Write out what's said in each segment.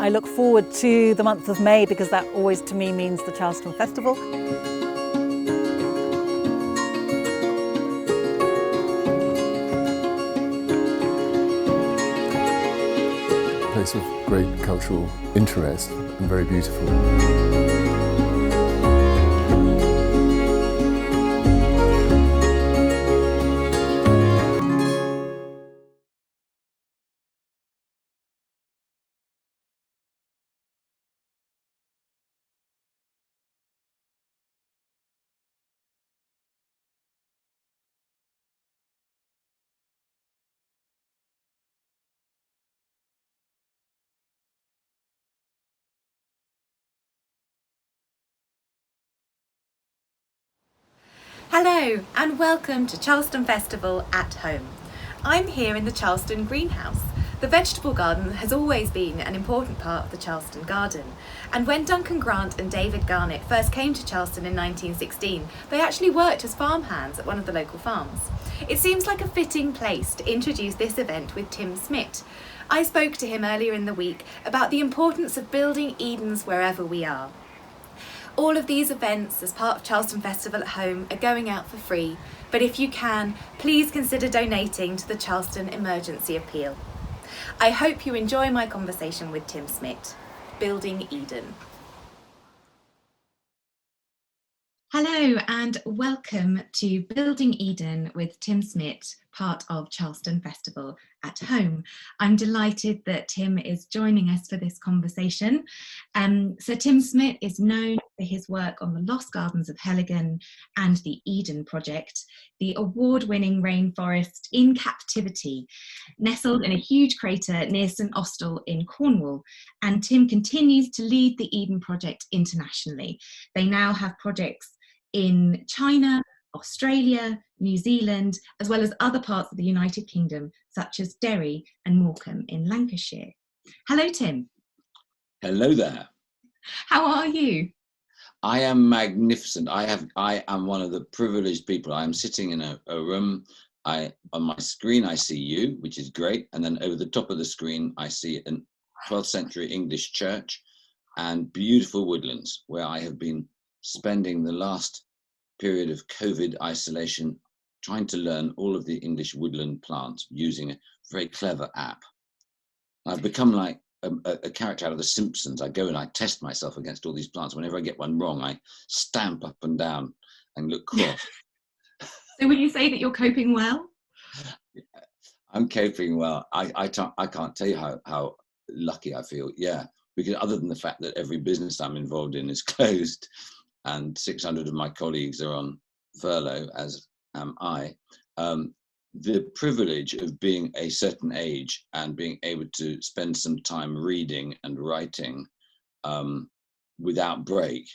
I look forward to the month of May because that always to me means the Charleston Festival. A place of great cultural interest and very beautiful. Hello and welcome to Charleston Festival at home. I'm here in the Charleston greenhouse. The vegetable garden has always been an important part of the Charleston garden, and when Duncan Grant and David Garnett first came to Charleston in 1916, they actually worked as farmhands at one of the local farms. It seems like a fitting place to introduce this event with Tim Smit. I spoke to him earlier in the week about the importance of building Edens wherever we are. All of these events as part of Charleston Festival at Home are going out for free, but if you can, please consider donating to the Charleston Emergency Appeal. I hope you enjoy my conversation with Tim Smit, Building Eden. Hello and welcome to Building Eden with Tim Smit, part of Charleston Festival at Home. I'm delighted that Tim is joining us for this conversation. So Tim Smit is known for his work on the Lost Gardens of Heligan and the Eden Project, the award-winning rainforest in captivity, nestled in a huge crater near St Austell in Cornwall. And Tim continues to lead the Eden Project internationally. They now have projects in China, Australia, New Zealand, as well as other parts of the United Kingdom, such as Derry and Morecambe in Lancashire. Hello, Tim. Hello there. How are you? I am magnificent. I am one of the privileged people. I am sitting in a room. On my screen, I see you, which is great. And then over the top of the screen, I see a 12th century English church and beautiful woodlands where I have been spending the last period of COVID isolation trying to learn all of the English woodland plants using a very clever app. I've become like a character out of The Simpsons. I go and I test myself against all these plants. Whenever I get one wrong, I stamp up and down and look cross. So would you say that you're coping well? I'm coping well. I can't tell you how lucky I feel. Yeah, because other than the fact that every business I'm involved in is closed and 600 of my colleagues are on furlough, as am I, the privilege of being a certain age and being able to spend some time reading and writing without break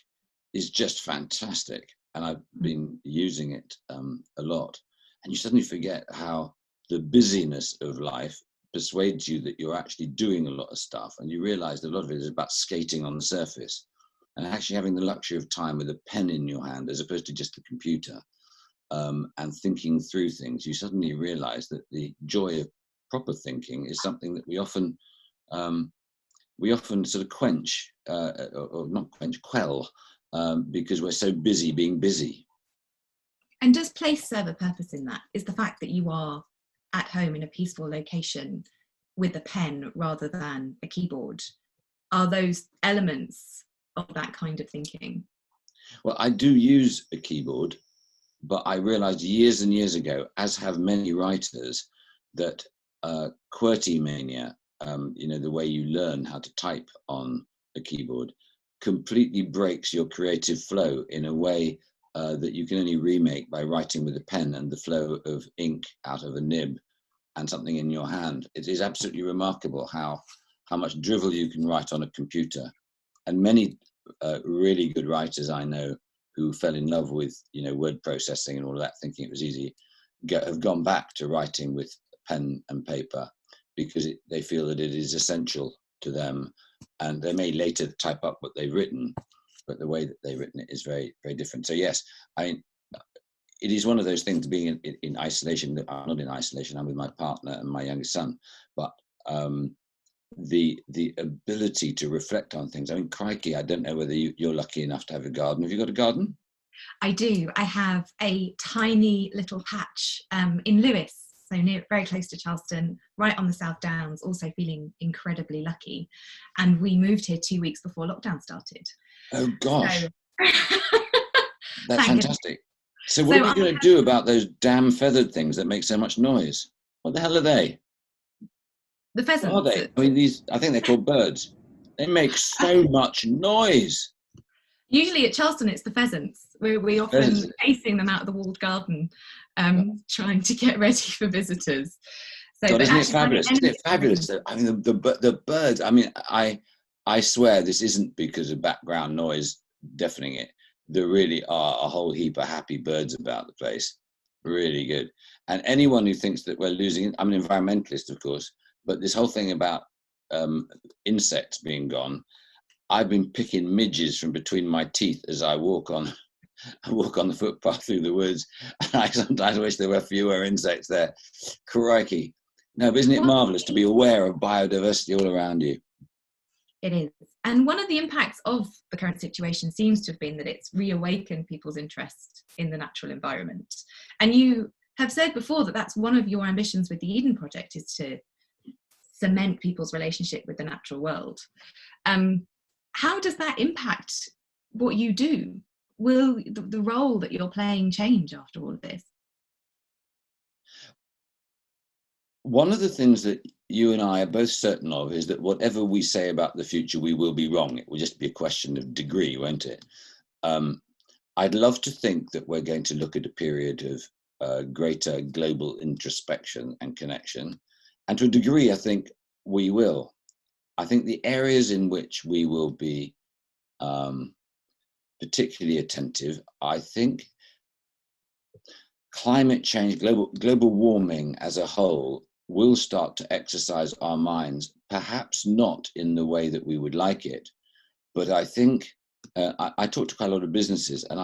is just fantastic. And I've been using it a lot. And you suddenly forget how the busyness of life persuades you that you're actually doing a lot of stuff. And you realize that a lot of it is about skating on the surface and actually having the luxury of time with a pen in your hand as opposed to just a computer. And thinking through things, you suddenly realize that the joy of proper thinking is something that we often sort of quench, or not quench, quell, because we're so busy being busy. And does place serve a purpose in that? Is the fact that you are at home in a peaceful location with a pen rather than a keyboard, are those elements of that kind of thinking? Well, I do use a keyboard, but I realized years and years ago, as have many writers, that QWERTY mania, the way you learn how to type on a keyboard, completely breaks your creative flow in a way that you can only remake by writing with a pen and the flow of ink out of a nib and something in your hand. It is absolutely remarkable how much drivel you can write on a computer. And many really good writers I know who fell in love with word processing and all of that, thinking it was easy, have gone back to writing with pen and paper because they feel that it is essential to them. And they may later type up what they've written, but the way that they've written it is very, very different. So yes, it is one of those things, being in isolation. I'm not in isolation, I'm with my partner and my youngest son, but the ability to reflect on things. I mean, crikey, I don't know whether you're lucky enough to have a garden. Have you got a garden? I do. I have a tiny little patch in Lewes, so very close to Charleston, right on the South Downs, also feeling incredibly lucky. And we moved here 2 weeks before lockdown started. Oh gosh, So, that's thank fantastic. So what are we going to do about those damn feathered things that make so much noise? What the hell are they? The pheasants. What are they? I mean, I think they're called birds. They make so much noise. Usually at Charleston, it's the pheasants. We often chasing them out of the walled garden, trying to get ready for visitors. So, God, isn't it fabulous? Isn't it fabulous? I mean, the birds. I mean, I swear this isn't because of background noise deafening it. There really are a whole heap of happy birds about the place. Really good. And anyone who thinks that we're losing, I'm an environmentalist, of course, but this whole thing about insects being gone, I've been picking midges from between my teeth as I walk on the footpath through the woods. And I sometimes wish there were fewer insects there. Crikey. No, but isn't it marvellous to be aware of biodiversity all around you? It is. And one of the impacts of the current situation seems to have been that it's reawakened people's interest in the natural environment. And you have said before that that's one of your ambitions with the Eden Project, is to cement people's relationship with the natural world. How does that impact what you do? Will the role that you're playing change after all of this? One of the things that you and I are both certain of is that whatever we say about the future, we will be wrong. It will just be a question of degree, won't it? I'd love to think that we're going to look at a period of greater global introspection and connection. And to a degree, I think we will. I think the areas in which we will be particularly attentive, I think climate change, global warming as a whole will start to exercise our minds, perhaps not in the way that we would like it. But I think I talk to quite a lot of businesses, and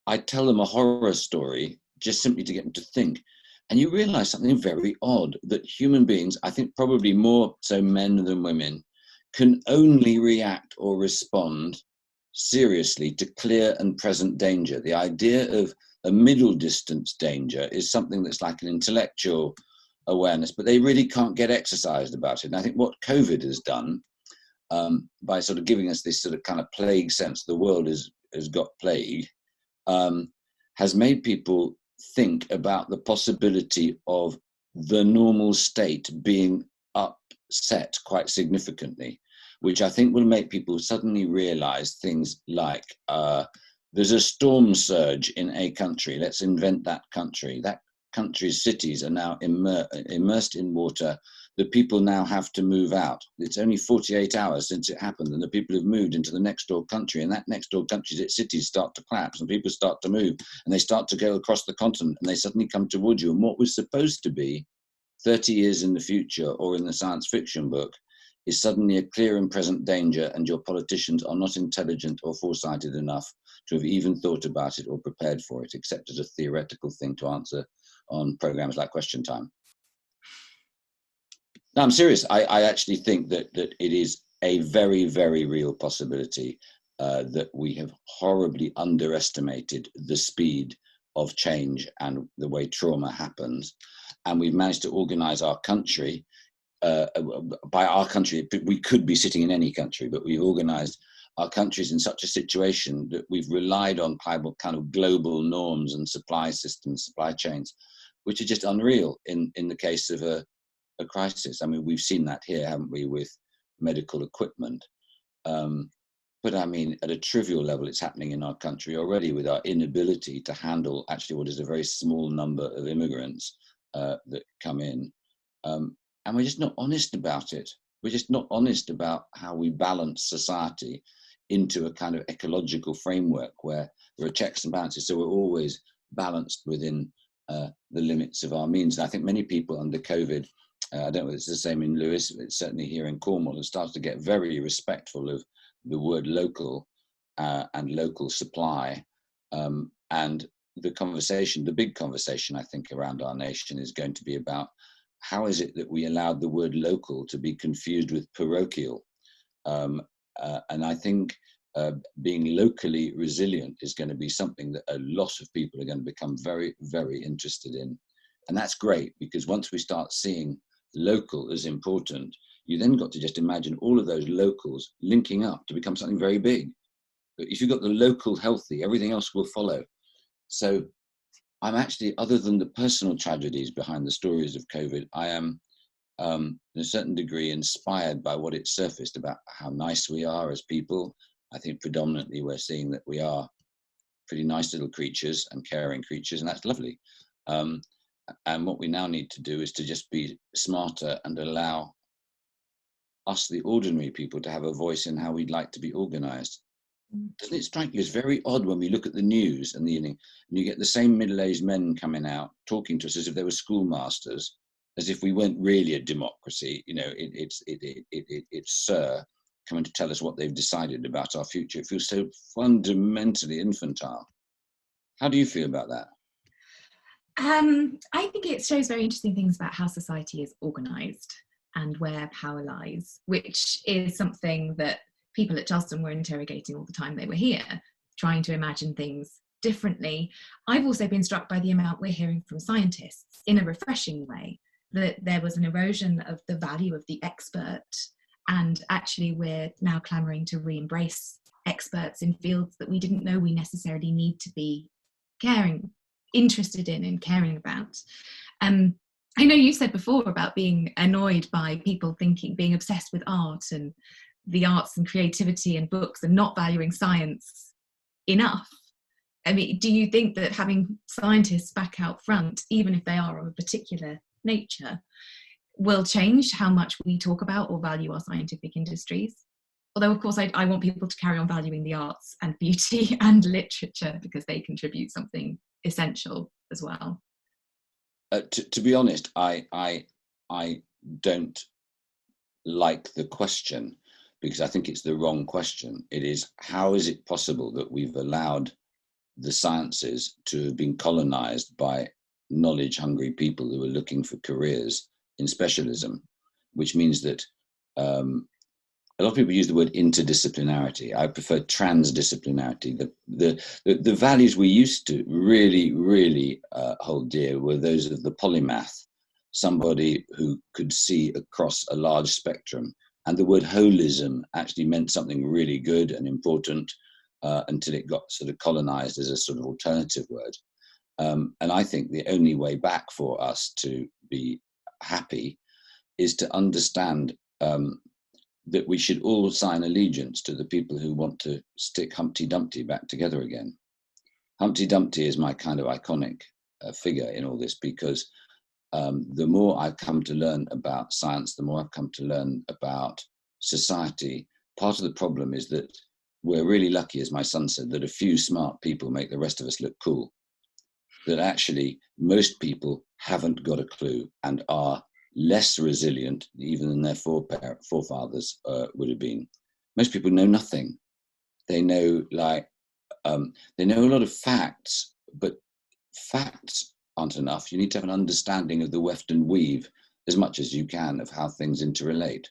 I tell them a horror story just simply to get them to think. And you realize something very odd, that human beings, I think probably more so men than women, can only react or respond seriously to clear and present danger. The idea of a middle distance danger is something that's like an intellectual awareness, but they really can't get exercised about it. And I think what COVID has done, by sort of giving us this sort of kind of plague sense, the world has got plague, has made people think about the possibility of the normal state being upset quite significantly, which I think will make people suddenly realize things like there's a storm surge in a country. Let's invent that country. That country's cities are now immersed in water. The people now have to move out. It's only 48 hours since it happened, and the people have moved into the next door country, and that next door country's cities start to collapse, and people start to move, and they start to go across the continent, and they suddenly come towards you. And what was supposed to be 30 years in the future or in the science fiction book is suddenly a clear and present danger, and your politicians are not intelligent or foresighted enough to have even thought about it or prepared for it, except as a theoretical thing to answer on programs like Question Time. No, I'm serious. I actually think that it is a very, very real possibility that we have horribly underestimated the speed of change and the way trauma happens. And we've managed to organize our country. By our country, we could be sitting in any country, but we've organized our countries in such a situation that we've relied on kind of global norms and supply systems, supply chains, which are just unreal in the case of a crisis. I mean, we've seen that here, haven't we, with medical equipment. But I mean, at a trivial level, it's happening in our country already with our inability to handle actually what is a very small number of immigrants that come in. And we're just not honest about it. We're just not honest about how we balance society into a kind of ecological framework where there are checks and balances. So we're always balanced within the limits of our means. And I think many people under COVID, I don't know if it's the same in Lewes, but it's certainly here in Cornwall, have started to get very respectful of the word local and local supply. And the conversation, the big conversation, I think, around our nation is going to be about how is it that we allowed the word local to be confused with parochial? And I think being locally resilient is going to be something that a lot of people are going to become very, very interested in. And that's great, because once we start seeing local as important, you then got to just imagine all of those locals linking up to become something very big. But if you've got the local healthy, everything else will follow. So I'm actually, other than the personal tragedies behind the stories of COVID, I am in a certain degree inspired by what it surfaced about how nice we are as people. I think predominantly we're seeing that we are pretty nice little creatures and caring creatures, and that's lovely. And what we now need to do is to just be smarter and allow us, the ordinary people, to have a voice in how we'd like to be organized. Doesn't it strike you as very odd when we look at the news in the evening and you get the same middle-aged men coming out talking to us as if they were schoolmasters, as if we weren't really a democracy? You know, it's Sir coming to tell us what they've decided about our future. It feels so fundamentally infantile. How do you feel about that? I think it shows very interesting things about how society is organised and where power lies, which is something that people at Charleston were interrogating all the time they were here, trying to imagine things differently. I've also been struck by the amount we're hearing from scientists in a refreshing way, that there was an erosion of the value of the expert, and actually we're now clamouring to re-embrace experts in fields that we didn't know we necessarily need to be interested in and caring about. I know you said before about being annoyed by people being obsessed with art and the arts and creativity and books and not valuing science enough. I mean, do you think that having scientists back out front, even if they are of a particular nature, will change how much we talk about or value our scientific industries? Although, of course, I want people to carry on valuing the arts and beauty and literature, because they contribute something essential as well. To be honest, I don't like the question, because I think it's the wrong question. It is, how is it possible that we've allowed the sciences to have been colonized by knowledge-hungry people who are looking for careers in specialism, which means that a lot of people use the word interdisciplinarity. I prefer transdisciplinarity. The values we used to really hold dear were those of the polymath, somebody who could see across a large spectrum. And the word holism actually meant something really good and important until it got sort of colonized as a sort of alternative word. And I think the only way back for us to be happy is to understand that we should all sign allegiance to the people who want to stick Humpty Dumpty back together again. Humpty Dumpty is my kind of iconic figure in all this, because the more I've come to learn about science, the more I've come to learn about society. Part of the problem is that we're really lucky, as my son said, that a few smart people make the rest of us look cool. That actually most people haven't got a clue and are less resilient even than their forefathers would have been. Most people know nothing. They know they know a lot of facts, but facts aren't enough. You need to have an understanding of the weft and weave as much as you can of how things interrelate.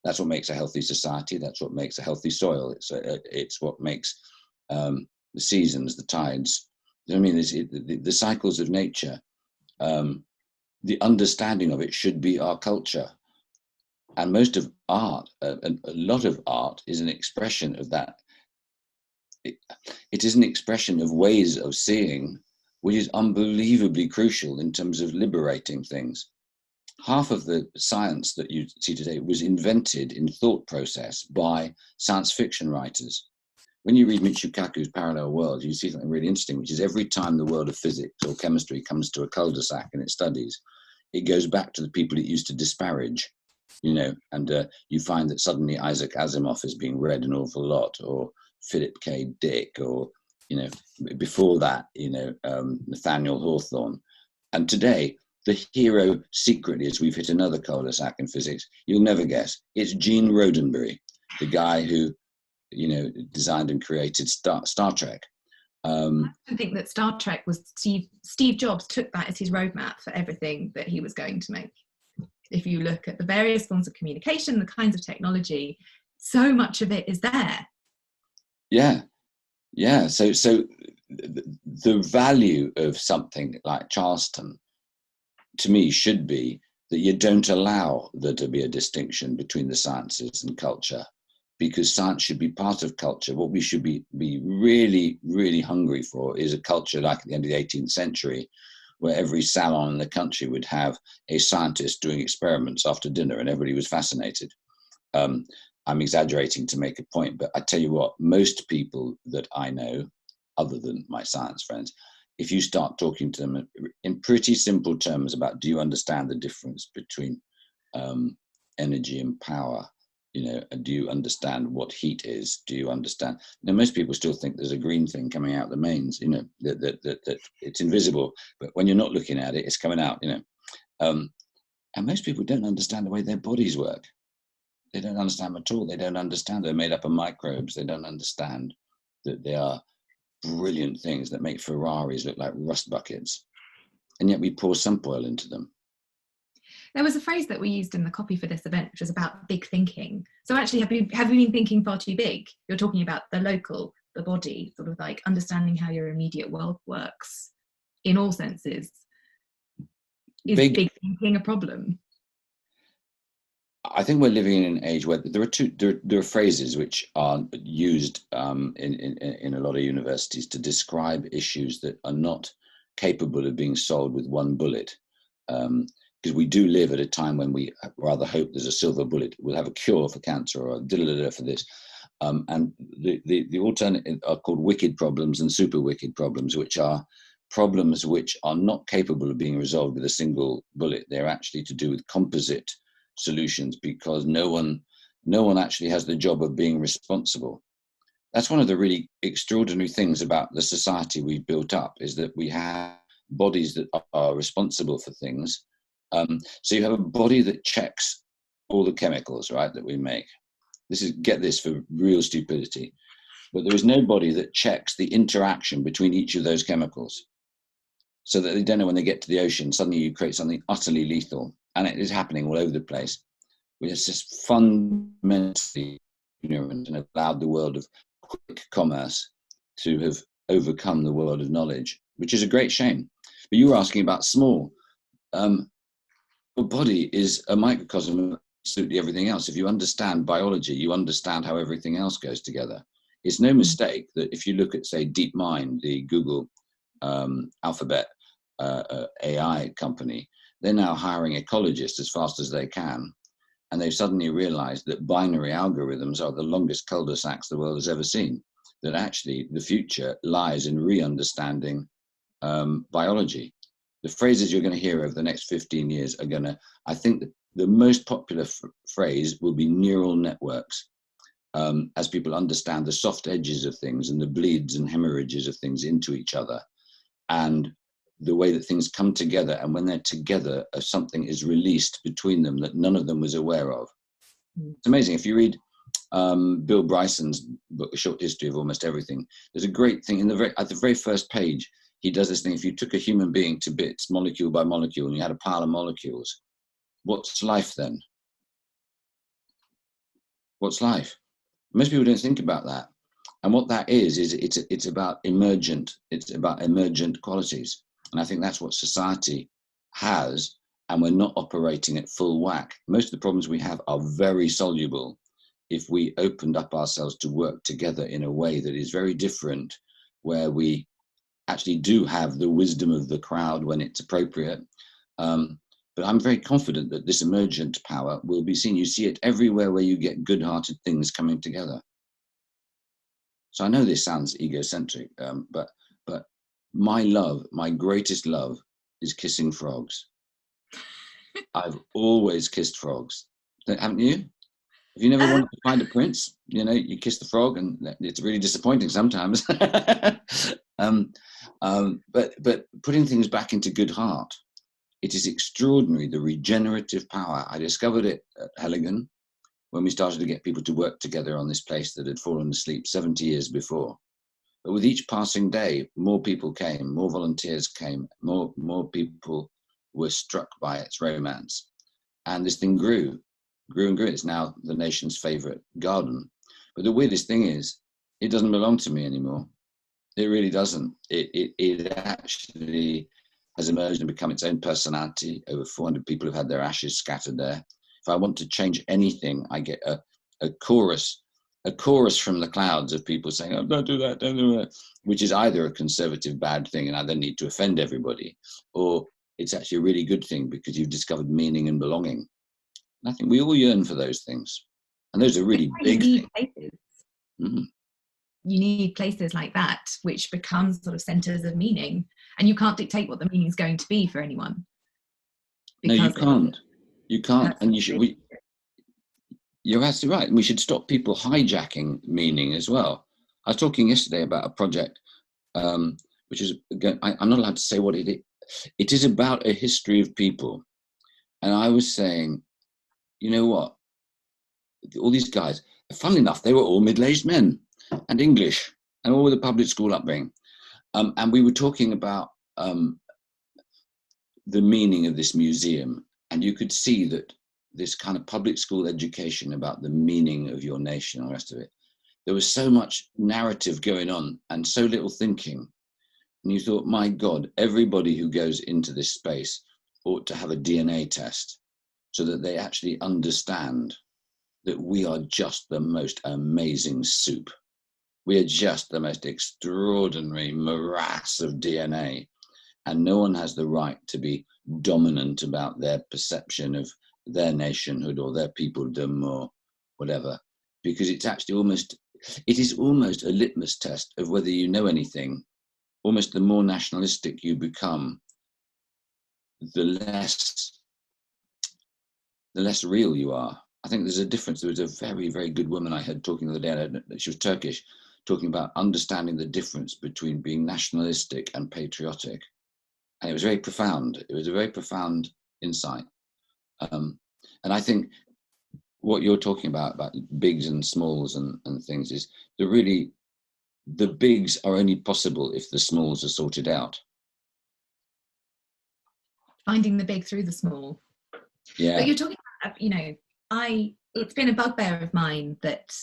That's what makes a healthy society. That's what makes a healthy soil. It's what makes the seasons, the tides. I mean, the cycles of nature. The understanding of it should be our culture. And most of art, a lot of art, is an expression of that. It is an expression of ways of seeing, which is unbelievably crucial in terms of liberating things. Half of the science that you see today was invented in thought process by science fiction writers. When you read Michio Kaku's Parallel Worlds, you see something really interesting, which is every time the world of physics or chemistry comes to a cul-de-sac in its studies, it goes back to the people it used to disparage, you know, and you find that suddenly Isaac Asimov is being read an awful lot, or Philip K. Dick, or, you know, before that, you know, Nathaniel Hawthorne. And today, the hero secretly, as we've hit another cul-de-sac in physics, you'll never guess, it's Gene Roddenberry, the guy who, you know, designed and created Star Trek. I think that Star Trek was Steve Jobs took that as his roadmap for everything that he was going to make. If you look at the various forms of communication, the kinds of technology, so much of it is there. Yeah. So the value of something like Charleston, to me, should be that you don't allow there to be a distinction between the sciences and culture, because science should be part of culture. What we should be really, really hungry for is a culture like at the end of the 18th century, where every salon in the country would have a scientist doing experiments after dinner and everybody was fascinated. I'm exaggerating to make a point, but I tell you what, most people that I know, other than my science friends, if you start talking to them in pretty simple terms about, do you understand the difference between energy and power? Do you understand what heat is? Do you understand? Now, most people still think there's a green thing coming out the mains, that it's invisible, but when you're not looking at it, it's coming out, and most people don't understand the way their bodies work. They don't understand them at all. They don't understand they're made up of microbes. They don't understand that they are brilliant things that make Ferraris look like rust buckets. And yet we pour sump oil into them. There was a phrase that we used in the copy for this event, which was about big thinking. So actually, have you been thinking far too big? You're talking about the local, the body, sort of like understanding how your immediate world works in all senses. Is big thinking a problem? I think we're living in an age where there are phrases which are used in a lot of universities to describe issues that are not capable of being solved with one bullet. Because we do live at a time when we rather hope there's a silver bullet. We'll have a cure for cancer or a for this. And the alternate are called wicked problems and super wicked problems, which are problems which are not capable of being resolved with a single bullet. They're actually to do with composite solutions, because no one actually has the job of being responsible. That's one of the really extraordinary things about the society we've built up, is that we have bodies that are responsible for things. So you have a body that checks all the chemicals, right, that we make. Get this for real stupidity, but there is no body that checks the interaction between each of those chemicals, so that they don't know when they get to the ocean, suddenly you create something utterly lethal. And it is happening all over the place. We're just fundamentally ignorant and allowed the world of quick commerce to have overcome the world of knowledge, which is a great shame. But you were asking about small. The body is a microcosm of absolutely everything else. If you understand biology, you understand how everything else goes together. It's no mistake that if you look at, say, DeepMind, the Google Alphabet AI company, they're now hiring ecologists as fast as they can. And they've suddenly realized that binary algorithms are the longest cul-de-sacs the world has ever seen. That actually the future lies in re-understanding biology. The phrases you're going to hear over the next 15 years are going to, I think that the most popular phrase will be neural networks. As people understand the soft edges of things and the bleeds and hemorrhages of things into each other, and the way that things come together, and when they're together, something is released between them that none of them was aware of. It's amazing. If you read Bill Bryson's book, A Short History of Almost Everything, there's a great thing at the very first page. He does this thing. If you took a human being to bits, molecule by molecule, and you had a pile of molecules, what's life then? What's life? Most people don't think about that. And what that is it's about emergent qualities. And I think that's what society has, and we're not operating at full whack. Most of the problems we have are very soluble if we opened up ourselves to work together in a way that is very different, where we actually do have the wisdom of the crowd when it's appropriate. But I'm very confident that this emergent power will be seen. You see it everywhere where you get good-hearted things coming together. So I know this sounds egocentric, but my greatest love is kissing frogs. I've always kissed frogs. Haven't you? Have you never wanted to find a prince? You kiss the frog and it's really disappointing sometimes. But putting things back into good heart, it is extraordinary, the regenerative power. I discovered it at Heligan when we started to get people to work together on this place that had fallen asleep 70 years before. But with each passing day, more people came, more volunteers came, more people were struck by its romance. And this thing grew and grew. It's now the nation's favorite garden. But the weirdest thing is, it doesn't belong to me anymore. It really doesn't. It actually has emerged and become its own personality. Over 400 people have had their ashes scattered there. If I want to change anything, I get a chorus from the clouds of people saying, "Oh, don't do that, don't do that," which is either a conservative bad thing and I then need to offend everybody, or it's actually a really good thing because you've discovered meaning and belonging. And I think we all yearn for those things. And those are really big things. Places. Mm. You need places like that, which become sort of centres of meaning. And you can't dictate what the meaning is going to be for anyone. No, you can't. You can't. And you should. You're absolutely right. And we should stop people hijacking meaning as well. I was talking yesterday about a project, which is, I'm not allowed to say what it is. It is about a history of people. And I was saying, you know what? All these guys, funnily enough, they were all middle-aged men and English and all with a public school upbringing. And we were talking about the meaning of this museum. And you could see that this kind of public school education about the meaning of your nation and the rest of it, there was so much narrative going on and so little thinking. And you thought, my God, everybody who goes into this space ought to have a DNA test so that they actually understand that we are just the most amazing soup. We are just the most extraordinary morass of DNA. And no one has the right to be dominant about their perception of their nationhood or their peopledom or whatever, because it's actually it is almost a litmus test of whether you know anything. Almost the more nationalistic you become, the less real you are. I think there's a difference. There was a very, very good woman I heard talking the other day, she was Turkish, talking about understanding the difference between being nationalistic and patriotic. And it was very profound. It was a very profound insight. And I think what you're talking about bigs and smalls and things is the bigs are only possible if the smalls are sorted out. Finding the big through the small. Yeah. But you're talking about, it's been a bugbear of mine that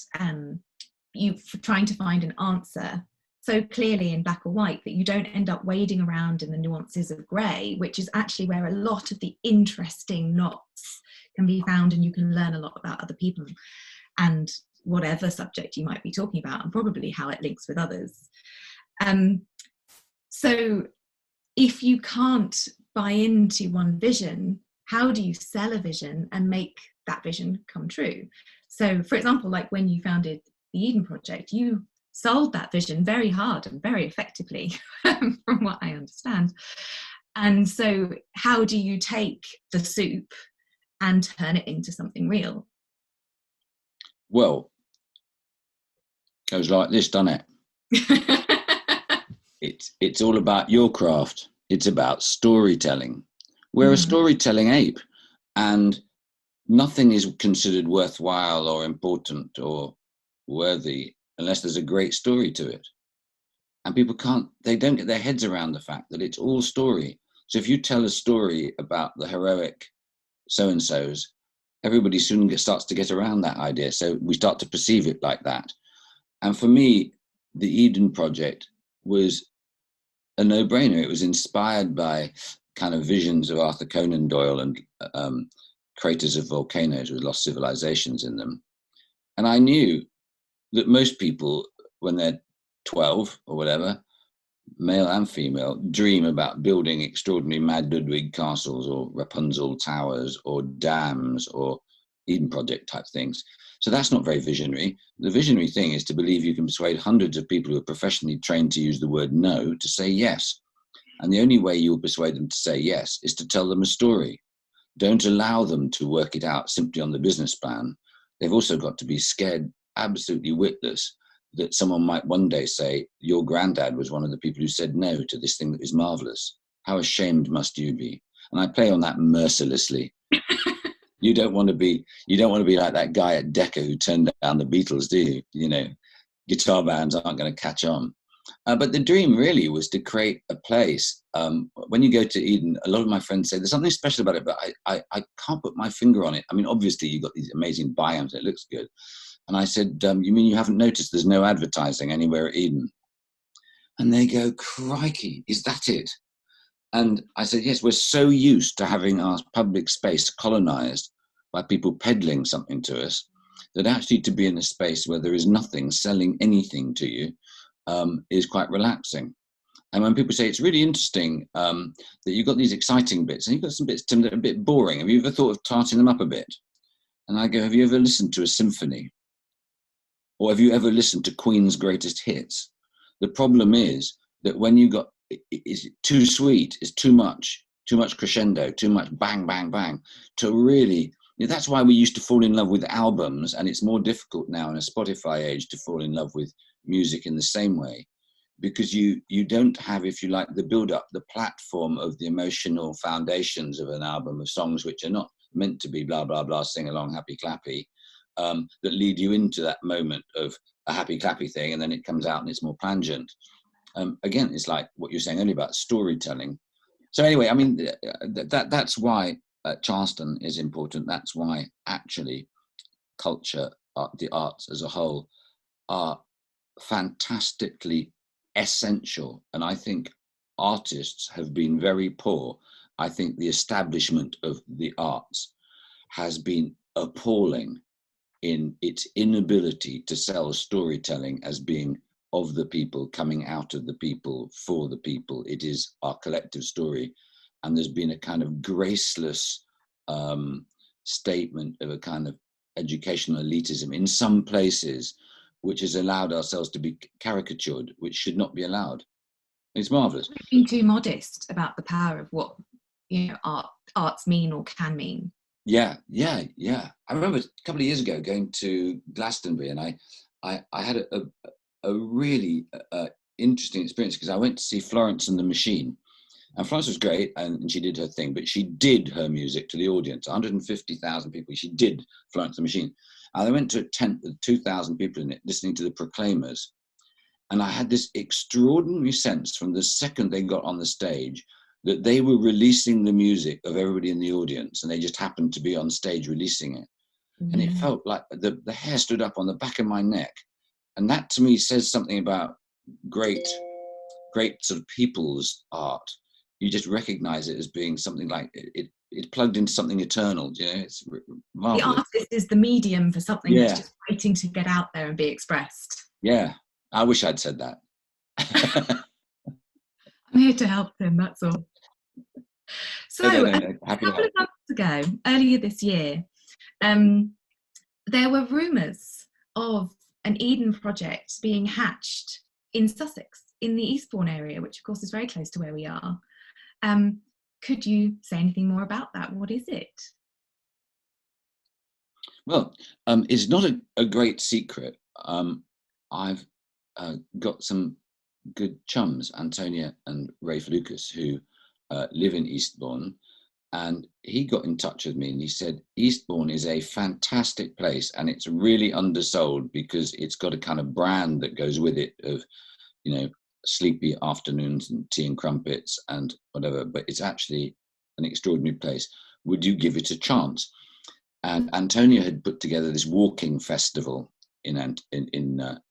you trying to find an answer so clearly in black or white that you don't end up wading around in the nuances of grey, which is actually where a lot of the interesting knots can be found, and you can learn a lot about other people and whatever subject you might be talking about, and probably how it links with others. So if you can't buy into one vision, how do you sell a vision and make that vision come true? So, for example, like when you founded the Eden Project, you sold that vision very hard and very effectively, from what I understand. And so how do you take the soup and turn it into something real? Well, it goes like this, doesn't it? It's all about your craft. It's about storytelling. We're a storytelling ape, and nothing is considered worthwhile or important or worthy unless there's a great story to it. And people don't get their heads around the fact that it's all story. So if you tell a story about the heroic so-and-sos, everybody soon starts to get around that idea. So we start to perceive it like that. And for me, the Eden Project was a no-brainer. It was inspired by kind of visions of Arthur Conan Doyle and craters of volcanoes with lost civilizations in them. And I knew that most people, when they're 12 or whatever, male and female, dream about building extraordinary Mad Ludwig castles or Rapunzel towers or dams or Eden Project type things. So that's not very visionary. The visionary thing is to believe you can persuade hundreds of people who are professionally trained to use the word no to say yes. And the only way you'll persuade them to say yes is to tell them a story. Don't allow them to work it out simply on the business plan. They've also got to be scared absolutely witless that someone might one day say, your granddad was one of the people who said no to this thing that is marvelous. How ashamed must you be? And I play on that mercilessly. You don't want to be like that guy at Decca who turned down the Beatles, do you? You know, guitar bands aren't going to catch on. But the dream really was to create a place. When you go to Eden, a lot of my friends say there's something special about it, but I can't put my finger on it. I mean, obviously you've got these amazing biomes, it looks good. And I said, you mean you haven't noticed there's no advertising anywhere at Eden? And they go, crikey, is that it? And I said, yes, we're so used to having our public space colonized by people peddling something to us, that actually to be in a space where there is nothing selling anything to you is quite relaxing. And when people say it's really interesting that you've got these exciting bits, and you've got some bits, Tim, that are a bit boring, have you ever thought of tarting them up a bit? And I go, have you ever listened to a symphony? Or have you ever listened to Queen's greatest hits? The problem is that when you got, it's too sweet, it's too much crescendo, too much bang, bang, bang, to really, that's why we used to fall in love with albums, and it's more difficult now in a Spotify age to fall in love with music in the same way, because you don't have, if you like, the build-up, the platform of the emotional foundations of an album of songs which are not meant to be blah, blah, blah, sing along, happy, clappy, that lead you into that moment of a happy, clappy thing, and then it comes out and it's more plangent. Again, it's like what you were saying earlier about storytelling. So anyway, I mean, that's why Charleston is important. That's why actually culture, the arts as a whole, are fantastically essential. And I think artists have been very poor. I think the establishment of the arts has been appalling in its inability to sell storytelling as being of the people, coming out of the people, for the people. It is our collective story. And there's been a kind of graceless statement of a kind of educational elitism in some places, which has allowed ourselves to be caricatured, which should not be allowed. It's marvelous. Being too modest about the power of what, you know, arts mean or can mean. Yeah. I remember a couple of years ago going to Glastonbury, and I had a really interesting experience, because I went to see Florence and the Machine. And Florence was great, and she did her thing, but she did her music to the audience, 150,000 people. She did Florence and the Machine. And I went to a tent with 2,000 people in it, listening to the Proclaimers. And I had this extraordinary sense from the second they got on the stage that they were releasing the music of everybody in the audience, and they just happened to be on stage releasing it. Mm. And it felt like the hair stood up on the back of my neck. And that to me says something about great sort of people's art. You just recognize it as being something like it's plugged into something eternal. You know, it's marvelous. The artist is the medium for something that's just waiting to get out there and be expressed. Yeah, I wish I'd said that. I'm here to help him, that's all. So, a couple of months ago, earlier this year, there were rumours of an Eden project being hatched in Sussex, in the Eastbourne area, which of course is very close to where we are. Could you say anything more about that? What is it? Well, it's not a great secret. I've got some good chums, Antonia and Rafe Lucas, who live in Eastbourne, and he got in touch with me and he said, Eastbourne is a fantastic place, and it's really undersold because it's got a kind of brand that goes with it of, you know, sleepy afternoons and tea and crumpets and whatever, but it's actually an extraordinary place. Would you give it a chance? And Antonia had put together this walking festival in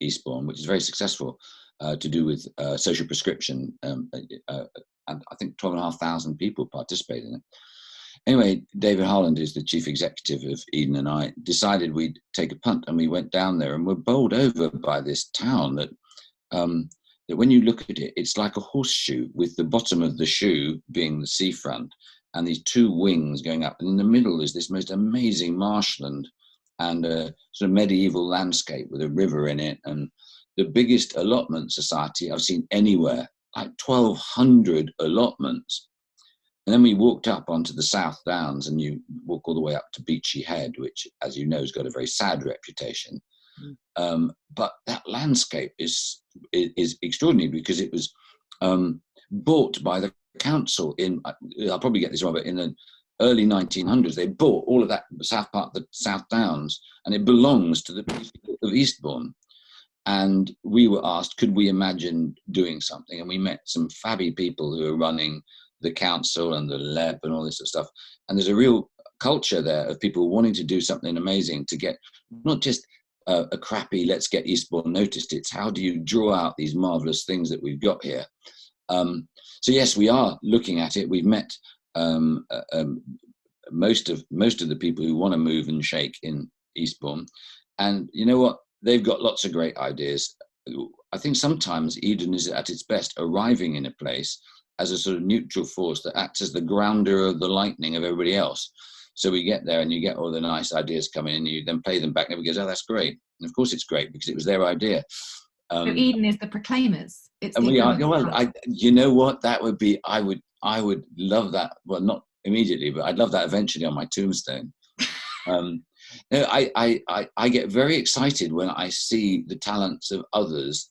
Eastbourne, which is very successful, to do with social prescription, and I think 12,500 people participate in it. Anyway, David Harland, who's the chief executive of Eden, and I decided we'd take a punt, and we went down there and were bowled over by this town that when you look at it, it's like a horseshoe, with the bottom of the shoe being the seafront and these two wings going up. And in the middle is this most amazing marshland and a sort of medieval landscape with a river in it, and the biggest allotment society I've seen anywhere, like 1,200 allotments. And then we walked up onto the South Downs, and you walk all the way up to Beachy Head, which, as you know, has got a very sad reputation. But that landscape is extraordinary, because it was bought by the council in, I'll probably get this wrong, but in the early 1900s, they bought all of that south part of the South Downs, and it belongs to the people of Eastbourne. And we were asked, could we imagine doing something? And we met some fabby people who are running the council and the LEP and all this sort of stuff. And there's a real culture there of people wanting to do something amazing to get not just a crappy, let's get Eastbourne noticed. It's how do you draw out these marvelous things that we've got here? So yes, we are looking at it. We've met most of the people who want to move and shake in Eastbourne. And you know what? They've got lots of great ideas. I think sometimes Eden is at its best arriving in a place as a sort of neutral force that acts as the grounder of the lightning of everybody else. So we get there and you get all the nice ideas coming in, and you then play them back and everybody goes, oh, that's great. And of course it's great because it was their idea. So Eden is the proclaimers. It's and the we are, well, you know what, that would be, I would love that. Well, not immediately, but I'd love that eventually on my tombstone. I get very excited when I see the talents of others,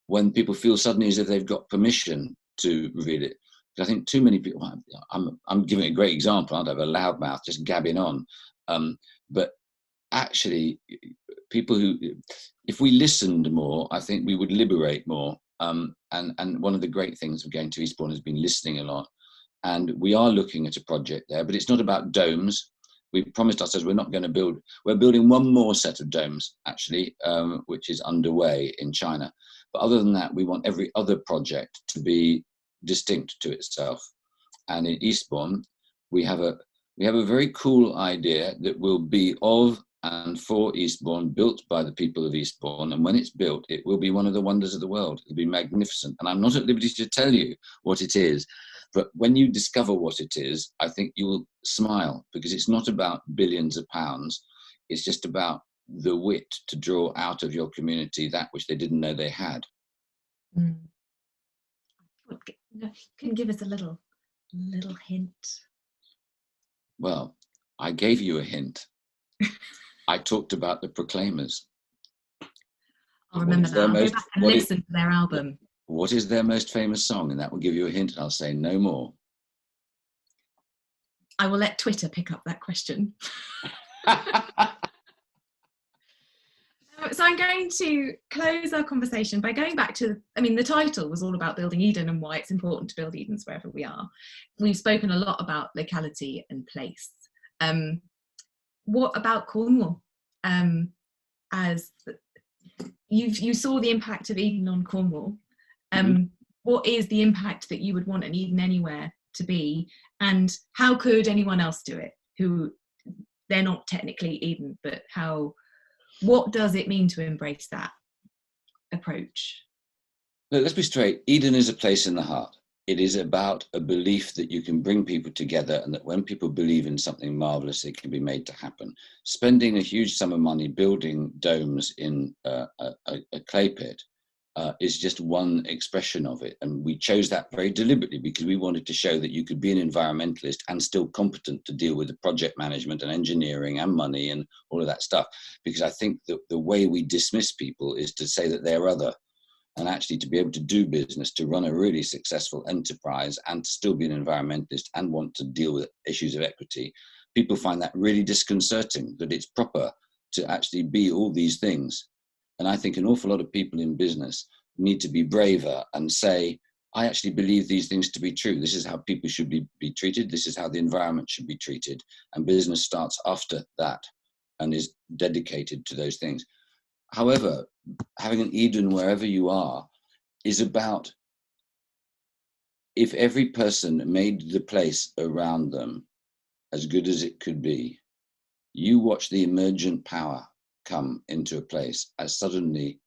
when people feel suddenly as if they've got permission to reveal it. I think too many people, I'm giving a great example, I don't have a loudmouth just gabbing on, but actually people who, if we listened more, I think we would liberate more. And one of the great things of going to Eastbourne has been listening a lot. And we are looking at a project there, but it's not about domes. We promised ourselves we're not going to build, we're building one more set of domes actually, which is underway in China. But other than that, we want every other project to be distinct to itself. And in Eastbourne, we have a very cool idea that will be of and for Eastbourne, built by the people of Eastbourne. And when it's built, it will be one of the wonders of the world. It'll be magnificent. And I'm not at liberty to tell you what it is, but when you discover what it is, I think you will smile, because it's not about billions of pounds. It's just about the wit to draw out of your community that which they didn't know they had. Mm. Can you give us a little hint? Well, I gave you a hint. I talked about the Proclaimers. I'll remember that. I'll go back and listen to their album. What is their most famous song? And that will give you a hint, and I'll say no more. I will let Twitter pick up that question. So I'm going to close our conversation by going back to, the title was all about building Eden and why it's important to build Edens wherever we are. We've spoken a lot about locality and place. What about Cornwall? As you saw the impact of Eden on Cornwall. What is the impact that you would want an Eden anywhere to be? And how could anyone else do it who they're not technically Eden, but what does it mean to embrace that approach? Look, let's be straight. Eden is a place in the heart. It is about a belief that you can bring people together, and that when people believe in something marvelous, it can be made to happen. Spending a huge sum of money building domes in a clay pit is just one expression of it. And we chose that very deliberately because we wanted to show that you could be an environmentalist and still competent to deal with the project management and engineering and money and all of that stuff. Because I think that the way we dismiss people is to say that they're other. And actually to be able to do business, to run a really successful enterprise and to still be an environmentalist and want to deal with issues of equity, people find that really disconcerting, that it's proper to actually be all these things. And I think an awful lot of people in business need to be braver and say, I actually believe these things to be true. This is how people should be treated. This is how the environment should be treated. And business starts after that and is dedicated to those things. However, having an Eden wherever you are is about, if every person made the place around them as good as it could be, you watch the emergent power come into a place as suddenly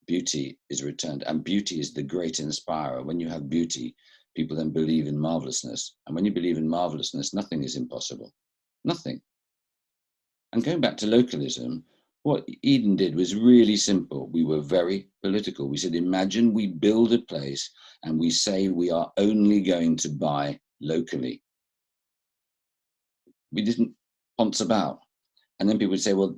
beauty is returned. And beauty is the great inspirer. When you have beauty, people then believe in marvelousness. And when you believe in marvelousness, nothing is impossible. Nothing. And going back to localism, what Eden did was really simple. We were very political. We said, imagine we build a place and we say we are only going to buy locally. We didn't ponce about. And then people would say, well,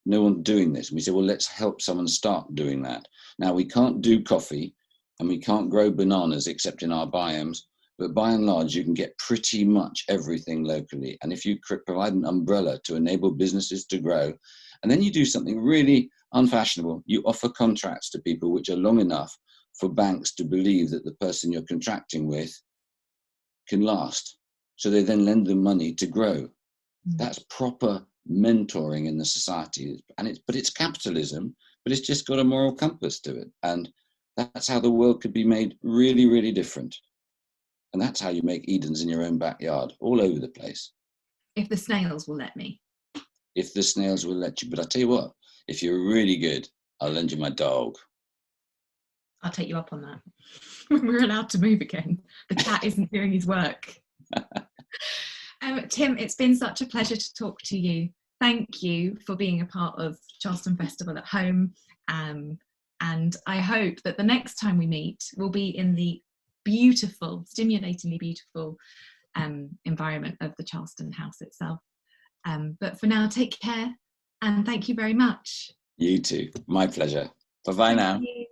no one's doing this. And we said, well, let's help someone start doing that. Now, we can't do coffee and we can't grow bananas except in our biomes. But by and large, you can get pretty much everything locally. And if you provide an umbrella to enable businesses to grow, and then you do something really unfashionable. You offer contracts to people which are long enough for banks to believe that the person you're contracting with can last. So they then lend them money to grow. That's proper mentoring in the society. But it's capitalism, but it's just got a moral compass to it. And that's how the world could be made really, really different. And that's how you make Edens in your own backyard, all over the place. If the snails will let me. If the snails will let you. But I tell you what, if you're really good, I'll lend you my dog. I'll take you up on that. When we're allowed to move again. The cat isn't doing his work. Tim, it's been such a pleasure to talk to you. Thank you for being a part of Charleston Festival at home. And I hope that the next time we meet will be in the beautiful, stimulatingly beautiful environment of the Charleston House itself. But for now, take care and thank you very much. You too. My pleasure. Bye-bye now. You.